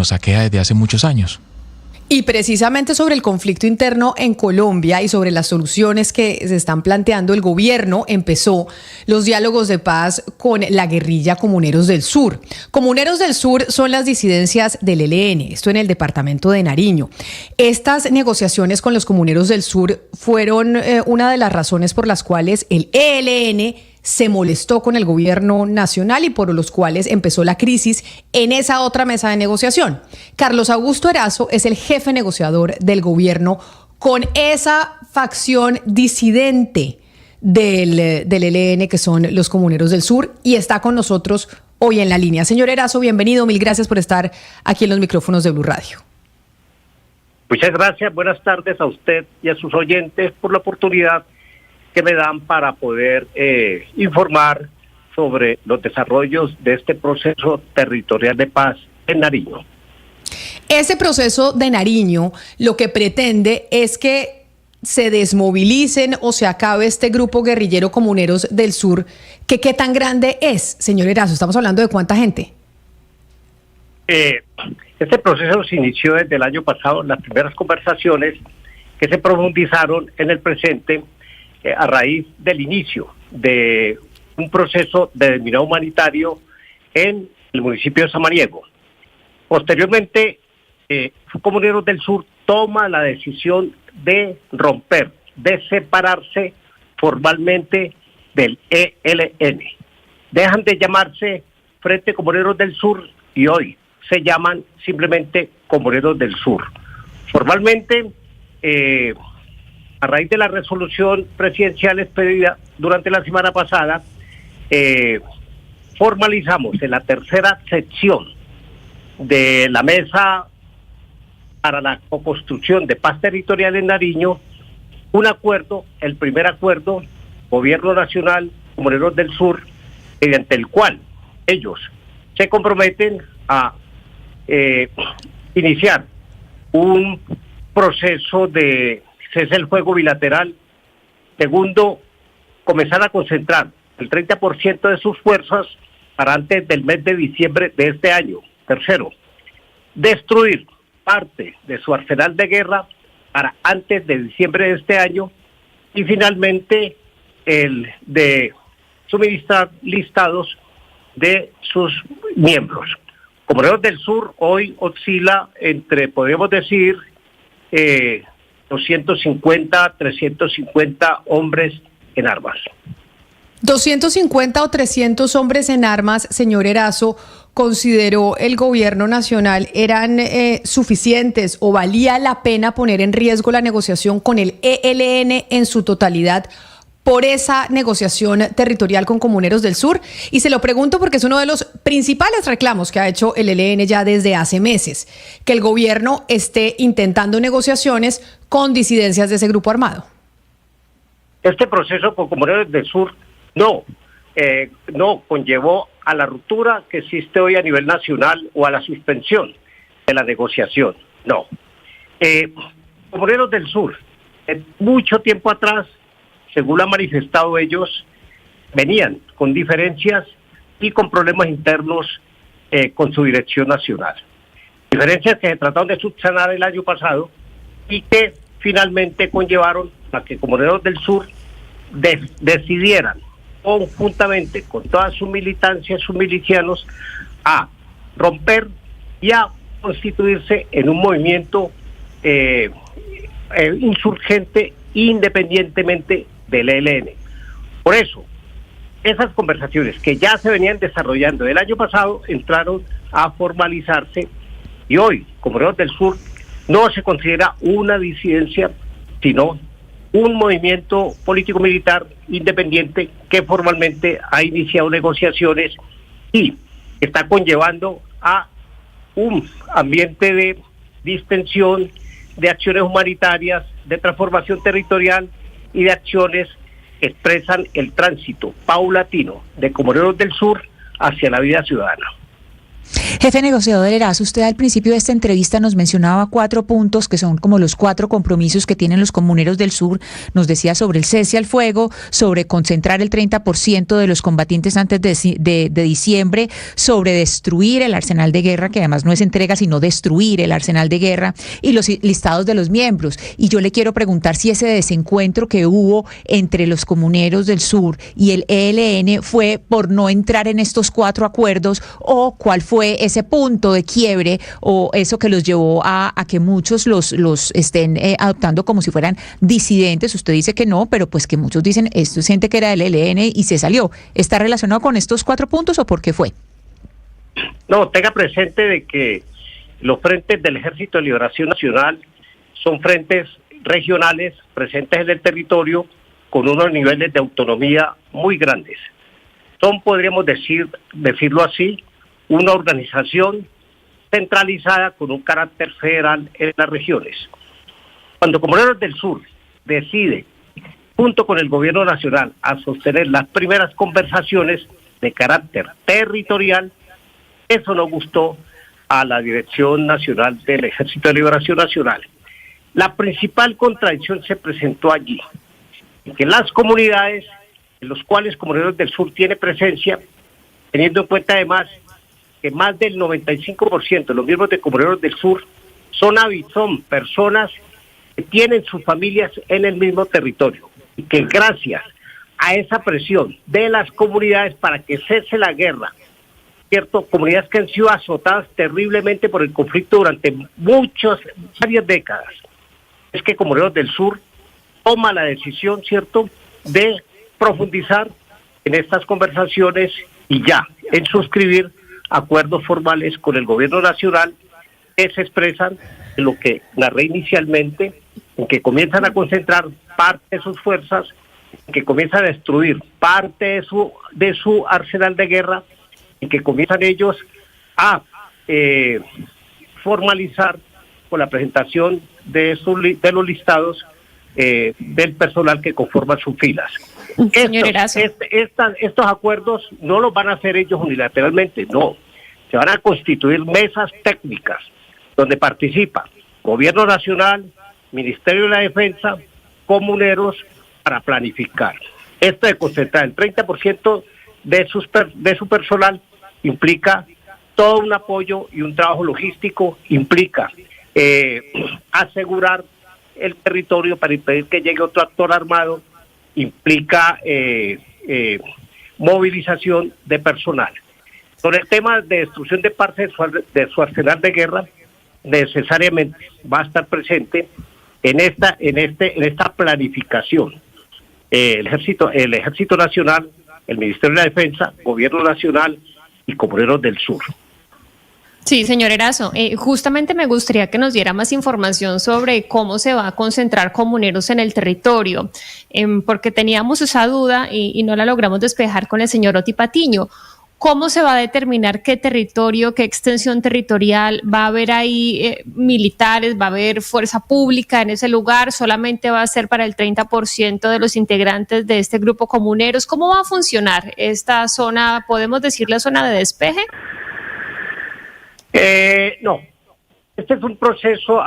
nos aqueja desde hace muchos años. Y precisamente sobre el conflicto interno en Colombia y sobre las soluciones que se están planteando, el gobierno empezó los diálogos de paz con la guerrilla Comuneros del Sur. Comuneros del Sur son las disidencias del ELN, esto en el departamento de Nariño. Estas negociaciones con los Comuneros del Sur fueron una de las razones por las cuales el ELN se molestó con el gobierno nacional y por los cuales empezó la crisis en esa otra mesa de negociación. Carlos Augusto Erazo es el jefe negociador del gobierno con esa facción disidente del ELN, que son los Comuneros del Sur, y está con nosotros hoy en la línea. Señor Erazo, bienvenido, mil gracias por estar aquí en los micrófonos de Blue Radio. Muchas gracias, buenas tardes a usted y a sus oyentes por la oportunidad que me dan para poder informar sobre los desarrollos de este proceso territorial de paz en Nariño. Ese proceso de Nariño lo que pretende es que se desmovilicen o se acabe este grupo guerrillero Comuneros del Sur. ¿Qué tan grande es, señor Erazo? ¿Estamos hablando de cuánta gente? Este proceso se inició desde el año pasado, las primeras conversaciones que se profundizaron en el presente a raíz del inicio de un proceso de desminado humanitario en el municipio de Samaniego. Posteriormente, Comuneros del Sur toma la decisión de romper, de separarse formalmente del ELN. Dejan de llamarse Frente Comuneros del Sur y hoy se llaman simplemente Comuneros del Sur. Formalmente, a raíz de la resolución presidencial expedida durante la semana pasada, formalizamos en la tercera sección de la mesa para la co-construcción de paz territorial en Nariño un acuerdo, el primer acuerdo, Gobierno Nacional, Comuneros del Sur, mediante el cual ellos se comprometen a iniciar un proceso de cese el fuego bilateral. Segundo, comenzar a concentrar el 30% de sus fuerzas para antes del mes de diciembre de este año. Tercero, destruir parte de su arsenal de guerra para antes de diciembre de este año. Y finalmente, el de suministrar listados de sus miembros. Comuneros del Sur hoy oscila entre, podríamos decir, 250, 350 hombres en armas. 250 o 300 hombres en armas, señor Erazo, ¿consideró el gobierno nacional eran suficientes o valía la pena poner en riesgo la negociación con el ELN en su totalidad por esa negociación territorial con Comuneros del Sur? Y se lo pregunto porque es uno de los principales reclamos que ha hecho el ELN ya desde hace meses, que el gobierno esté intentando negociaciones con disidencias de ese grupo armado. Este proceso con Comuneros del Sur no conllevó a la ruptura que existe hoy a nivel nacional o a la suspensión de la negociación, no. Comuneros del Sur, mucho tiempo atrás, según lo han manifestado ellos, venían con diferencias y con problemas internos con su dirección nacional. Diferencias que se trataron de subsanar el año pasado y que finalmente conllevaron a que Comuneros del Sur decidieran conjuntamente con todas sus militancias, sus milicianos, a romper y a constituirse en un movimiento insurgente independientemente del ELN. Por eso, esas conversaciones que ya se venían desarrollando el año pasado entraron a formalizarse y hoy, Comuneros del Sur no se considera una disidencia, sino un movimiento político-militar independiente que formalmente ha iniciado negociaciones y está conllevando a un ambiente de distensión, de acciones humanitarias, de transformación territorial y de acciones que expresan el tránsito paulatino de Comuneros del Sur hacia la vida ciudadana. Jefe negociador Erazo, usted al principio de esta entrevista nos mencionaba 4 puntos que son como los 4 compromisos que tienen los comuneros del sur. Nos decía sobre el cese al fuego, sobre concentrar el 30% de los combatientes antes de diciembre, sobre destruir el arsenal de guerra, que además no es entrega, sino destruir el arsenal de guerra, y los listados de los miembros. Y yo le quiero preguntar si ese desencuentro que hubo entre los comuneros del sur y el ELN fue por no entrar en estos 4 acuerdos, o cuál fue ese punto de quiebre o eso que los llevó a que muchos los estén adoptando como si fueran disidentes. Usted dice que no, pero pues que muchos dicen esto es gente que era del ELN y se salió. ¿Está relacionado con estos 4 puntos o por qué fue? No, tenga presente de que los frentes del Ejército de Liberación Nacional son frentes regionales presentes en el territorio con unos niveles de autonomía muy grandes. Son, podríamos decirlo así, una organización centralizada con un carácter federal en las regiones. Cuando Comuneros del Sur decide, junto con el gobierno nacional, a sostener las primeras conversaciones de carácter territorial, eso no gustó a la Dirección Nacional del Ejército de Liberación Nacional. La principal contradicción se presentó allí, en que las comunidades en las cuales Comuneros del Sur tiene presencia, teniendo en cuenta además que más del 95% de los miembros de Comuneros del Sur son personas que tienen sus familias en el mismo territorio y que gracias a esa presión de las comunidades para que cese la guerra, ¿cierto? Comunidades que han sido azotadas terriblemente por el conflicto durante varias décadas, es que Comuneros del Sur toma la decisión, ¿cierto?, de profundizar en estas conversaciones y ya, en suscribir acuerdos formales con el gobierno nacional que se expresan en lo que narré inicialmente, en que comienzan a concentrar parte de sus fuerzas, en que comienzan a destruir parte de su arsenal de guerra, en que comienzan ellos a formalizar con la presentación de los listados del personal que conforma sus filas. Estos acuerdos no los van a hacer ellos unilateralmente, no. Se van a constituir mesas técnicas donde participa Gobierno Nacional, Ministerio de la Defensa, comuneros, para planificar. Esto de concentrar el 30% de su personal implica todo un apoyo y un trabajo logístico, implica asegurar el territorio para impedir que llegue otro actor armado, implica movilización de personal. Sobre el tema de destrucción de parte de su arsenal de guerra, necesariamente va a estar presente en esta planificación el Ejército Nacional, el Ministerio de la Defensa, Gobierno Nacional y Comuneros del Sur. Sí, señor Erazo, justamente me gustaría que nos diera más información sobre cómo se va a concentrar comuneros en el territorio, porque teníamos esa duda y no la logramos despejar con el señor Oti Patiño. ¿Cómo se va a determinar qué territorio, qué extensión territorial? ¿Va a haber ahí militares, va a haber fuerza pública en ese lugar? ¿Solamente va a ser para el 30% de los integrantes de este grupo comuneros? ¿Cómo va a funcionar esta zona? ¿Podemos decir la zona de despeje? No, este es un proceso,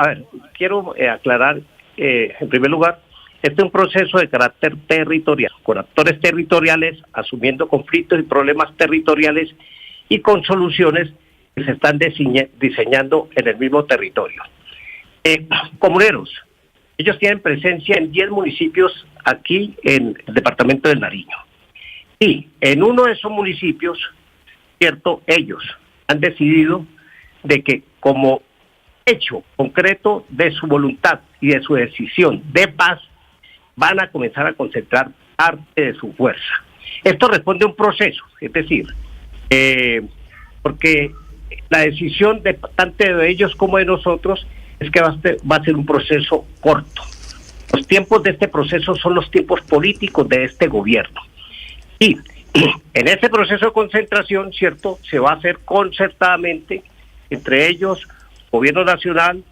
quiero aclarar, en primer lugar, este es un proceso de carácter territorial, con actores territoriales asumiendo conflictos y problemas territoriales y con soluciones que se están diseñando en el mismo territorio. Comuneros, ellos tienen presencia en 10 municipios aquí en el departamento del Nariño. Y en uno de esos municipios, ¿cierto?, ellos han decidido de que como hecho concreto de su voluntad y de su decisión de paz, van a comenzar a concentrar parte de su fuerza. Esto responde a un proceso, es decir, porque la decisión de tanto de ellos como de nosotros es que va a ser un proceso corto. Los tiempos de este proceso son los tiempos políticos de este gobierno. Y en ese proceso de concentración, ¿cierto?, se va a hacer concertadamente entre ellos, Gobierno Nacional,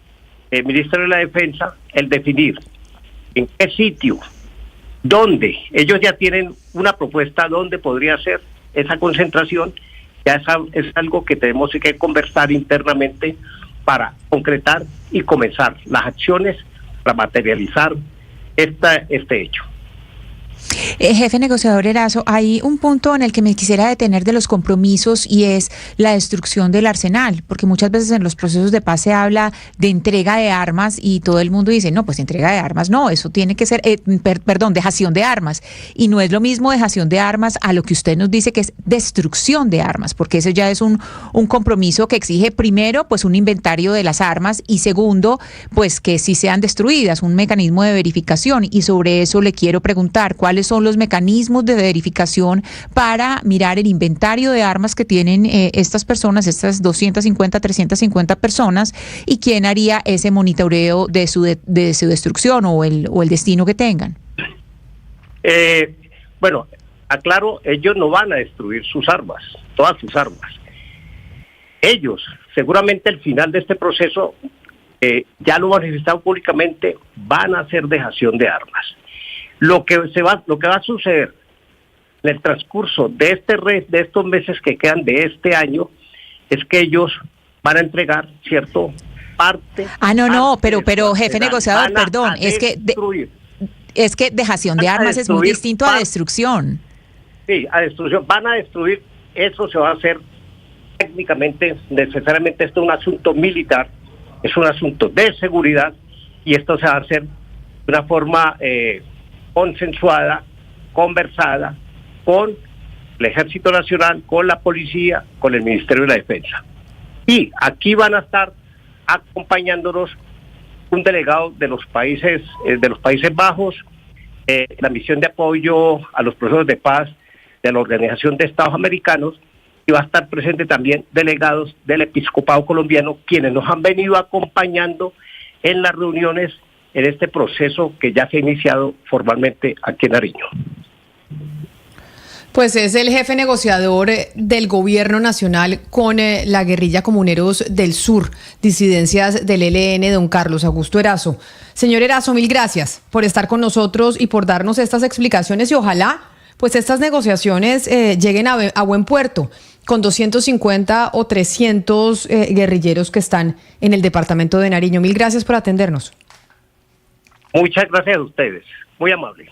Ministerio de la Defensa, el definir en qué sitio, dónde, ellos ya tienen una propuesta dónde podría ser esa concentración Ya es algo que tenemos que conversar internamente para concretar y comenzar las acciones para materializar este hecho. Jefe negociador Erazo, hay un punto en el que me quisiera detener de los compromisos y es la destrucción del arsenal, porque muchas veces en los procesos de paz se habla de entrega de armas y todo el mundo dice, no, pues entrega de armas, no, eso tiene que ser, dejación de armas, y no es lo mismo dejación de armas a lo que usted nos dice que es destrucción de armas, porque ese ya es un compromiso que exige primero, pues un inventario de las armas y segundo, pues que sí sean destruidas, un mecanismo de verificación, y sobre eso le quiero preguntar, ¿cuáles son los mecanismos de verificación para mirar el inventario de armas que tienen estas personas, estas 250, 350 personas, y quién haría ese monitoreo de su destrucción o el destino que tengan? Bueno, aclaro, ellos no van a destruir sus armas, todas sus armas. Ellos, seguramente al final de este proceso, ya lo manifestaron públicamente, van a hacer dejación de armas. Lo que va a suceder en el transcurso de estos meses que quedan de este año es que ellos van a entregar, ¿cierto?, parte. Pero jefe negociador, perdón, es que dejación de armas es muy distinto a destrucción. Sí, a destrucción. Van a destruir, eso se va a hacer técnicamente, necesariamente esto es un asunto militar, es un asunto de seguridad, y esto se va a hacer de una forma consensuada, conversada con el Ejército Nacional, con la Policía, con el Ministerio de la Defensa. Y aquí van a estar acompañándonos un delegado de los Países Bajos, la misión de apoyo a los procesos de paz de la Organización de Estados Americanos, y va a estar presente también delegados del Episcopado colombiano, quienes nos han venido acompañando en las reuniones en este proceso que ya se ha iniciado formalmente aquí en Nariño. Pues es el jefe negociador del gobierno nacional con la guerrilla Comuneros del Sur, disidencias del ELN, don Carlos Augusto Erazo. Señor Erazo, mil gracias por estar con nosotros y por darnos estas explicaciones, y ojalá pues estas negociaciones lleguen a buen puerto con 250 o 300 guerrilleros que están en el departamento de Nariño. Mil gracias por atendernos. Muchas gracias a ustedes, muy amable.